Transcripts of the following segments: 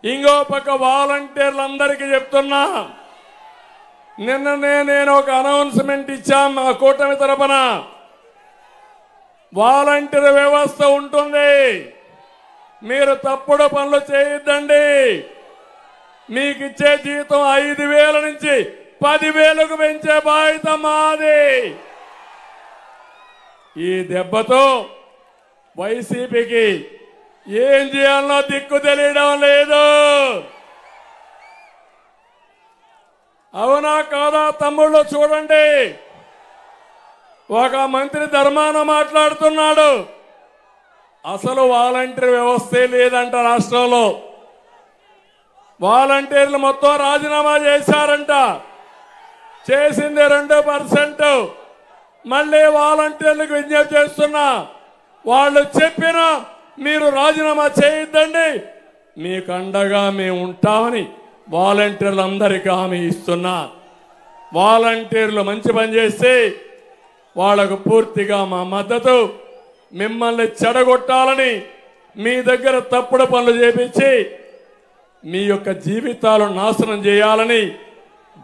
ఇంకో పక్క వాలంటీర్లందరికీ చెప్తున్నా, నిన్ననే నేను ఒక అనౌన్స్మెంట్ ఇచ్చాం మా కూటమి తరపున. వాలంటీర్ వ్యవస్థ ఉంటుంది, మీరు తప్పుడు పనులు చేయొద్దండి. మీకు ఇచ్చే జీతం 5,000 నుంచి 10,000కు పెంచే బాధ్యత మాది. ఈ దెబ్బతో వైసీపీకి ఏం చేయాలనో దిక్కు తెలియడం లేదు. అవునా కాదా తమ్ముళ్ళు? చూడండి, ఒక మంత్రి ధర్మాన మాట్లాడుతున్నాడు, అసలు వాలంటీర్ వ్యవస్థే లేదంట రాష్ట్రంలో. వాలంటీర్లు మొత్తం రాజీనామా చేశారంట. చేసింది 2%. మళ్ళీ వాలంటీర్లకు విజ్ఞప్తి చేస్తున్నా, వాళ్ళు చెప్పిన మీరు రాజీనామా చేయొద్దండి, మీకు అండగా మేము ఉంటామని వాలంటీర్లందరికీ హామీ ఇస్తున్నా. వాలంటీర్లు మంచి పని చేస్తే వాళ్లకు పూర్తిగా మా మద్దతు. మిమ్మల్ని చెడగొట్టాలని, మీ దగ్గర తప్పుడు పనులు చేపించి మీ యొక్క జీవితాలు నాశనం చేయాలని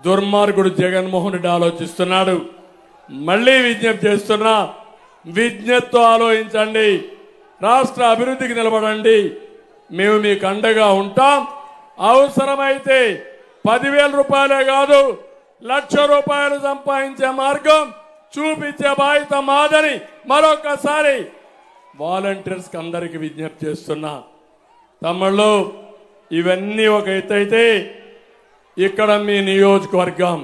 దుర్మార్గుడు జగన్మోహన్ రెడ్డి ఆలోచిస్తున్నాడు. మళ్ళీ విజ్ఞప్తి చేస్తున్నా, విజ్ఞప్తితో ఆలోచించండి, రాష్ట్ర అభివృద్ధికి నిలబడండి. మేము మీకు అండగా ఉంటాం. అవసరమైతే 10,000 రూపాయలే కాదు, 1,00,000 రూపాయలు సంపాదించే మార్గం చూపించే బాధ్యత మాదని మరొకసారి వాలంటీర్స్కి అందరికీ విజ్ఞప్తి చేస్తున్నా. తమ్ముళ్ళు, ఇవన్నీ ఒక ఎత్తైతే ఇక్కడ మీ నియోజకవర్గం